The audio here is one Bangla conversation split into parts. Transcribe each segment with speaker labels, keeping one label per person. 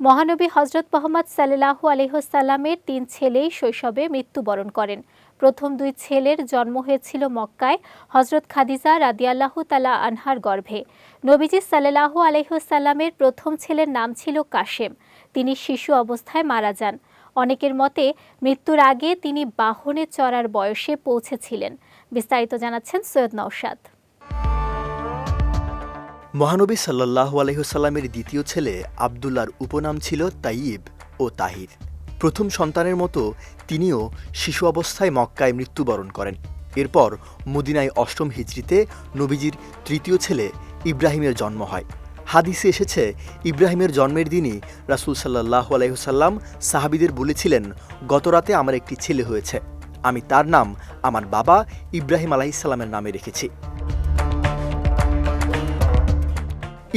Speaker 1: মহানবী হযরত মুহাম্মদ সাল্লাল্লাহু আলাইহি ওয়াসাল্লামের ৩ ছেলেই শৈশবে মৃত্যুবরণ করেন। প্রথম ২ ছেলের জন্ম হয়েছিল মক্কায় হযরত খাদিজা রাদিয়াল্লাহু তাআলা আনহার গর্ভে। নবীজি সাল্লাল্লাহু আলাইহি ওয়াসাল্লামের প্রথম ছেলের নাম ছিল কাশেম। তিনি শিশু অবস্থায় মারা যান। অনেকের মতে মৃত্যুর আগে তিনি বাহনে চড়ার বয়সে পৌঁছেছিলেন। বিস্তারিত জানাচ্ছেন সৈয়দ নওশাদ।
Speaker 2: মহানবী সাল্লাল্লাহু আলাইহি ওয়াসাল্লামের দ্বিতীয় ছেলে আবদুল্লাহর উপনাম ছিল তাইয়িব ও তাহির। প্রথম সন্তানের মতো তিনিও শিশু অবস্থায় মক্কায় মৃত্যুবরণ করেন। এরপর মদিনায় অষ্টম হিজরিতে নবীজির তৃতীয় ছেলে ইব্রাহিমের জন্ম হয়। হাদিসে এসেছে, ইব্রাহিমের জন্মের দিনই রাসূল সাল্লাল্লাহু আলাইহি ওয়াসাল্লাম সাহাবীদের বলেছিলেন, গতরাতে আমার একটি ছেলে হয়েছে, আমি তার নাম আমার বাবা ইব্রাহিম আলাইহিস সালামের নামে রেখেছি।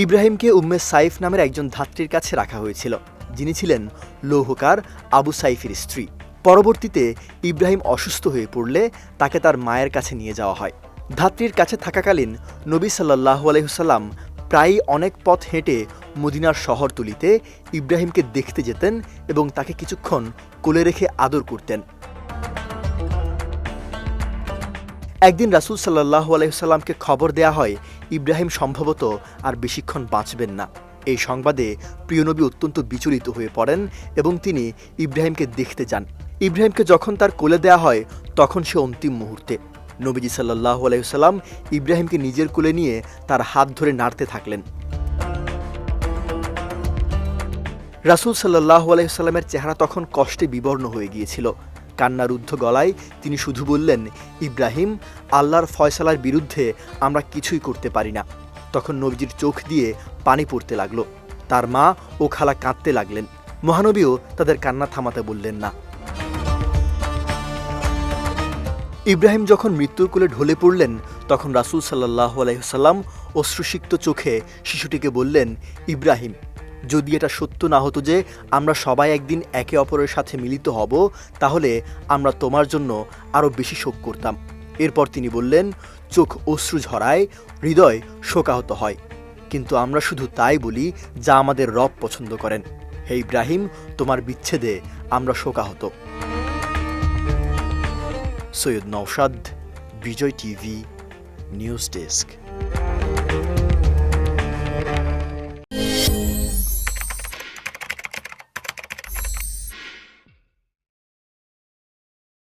Speaker 2: ইব্রাহিমকে উম্মে সাইফ নামের একজন ধাত্রীর কাছে রাখা হয়েছিল, যিনি ছিলেন লৌহকার আবু সাইফের স্ত্রী। পরবর্তীতে ইব্রাহিম অসুস্থ হয়ে পড়লে তাকে তার মায়ের কাছে নিয়ে যাওয়া হয়। ধাত্রীর কাছে থাকাকালীন নবী সাল্লাল্লাহু আলাইহি ওয়াসাল্লাম প্রায়ই অনেক পথ হেঁটে মদিনার শহরতলিতে ইব্রাহিমকে দেখতে যেতেন এবং তাকে কিছুক্ষণ কোলে রেখে আদর করতেন। একদিন রাসূল সাল্লাল্লাহু আলাইহি ওয়াসাল্লামকে খবর দেয়া হয় ইব্রাহিম সম্ভবত আর বেশিক্ষণ বাঁচবেন না। এই সংবাদে প্রিয় নবী অত্যন্ত বিচলিত হয়ে পড়েন এবং তিনি ইব্রাহিমকে দেখতে যান। ইব্রাহিমকে যখন তার কোলে দেয়া হয় তখন সে অন্তিম মুহূর্তে। নবীজি সাল্লাল্লাহু আলাইহি ওয়াসাল্লাম ইব্রাহিমকে নিজের কোলে নিয়ে তার হাত ধরে নাড়তে থাকলেন। রাসূল সাল্লাল্লাহু আলাইহি ওয়াসাল্লামের চেহারা তখন কষ্টে বিবর্ণ হয়ে গিয়েছিল। কান্নারুদ্ধ গলায় তিনি শুধু বললেন, ইব্রাহিম, আল্লাহর ফয়সালার বিরুদ্ধে আমরা কিছুই করতে পারি না। তখন নবীজির চোখ দিয়ে পানি পড়তে লাগলো। তার মা ও খালা কাঁদতে লাগলেন। মহানবীও তাদের কান্না থামাতে বললেন না। ইব্রাহিম যখন মৃত্যুর কোলে ঢলে পড়লেন তখন রাসূল সাল্লাল্লাহু আলাইহি ওয়াসাল্লাম অশ্রুসিক্ত চোখে শিশুটিকে বললেন, ইব্রাহিম, যদি এটা সত্য না হতো যে আমরা সবাই একদিন একে অপরের সাথে মিলিত হব, তাহলে আমরা তোমার জন্য আরও বেশি শোক করতাম। এরপর তিনি বললেন, চোখ অশ্রু ঝরায়, হৃদয় শোকাহত হয়, কিন্তু আমরা শুধু তাই বলি যা আমাদের রব পছন্দ করেন। হে ইব্রাহিম, তোমার বিচ্ছেদে আমরা শোকাহত। সৈয়দ নওশাদ, বিজয় টিভি, নিউজ ডেস্ক।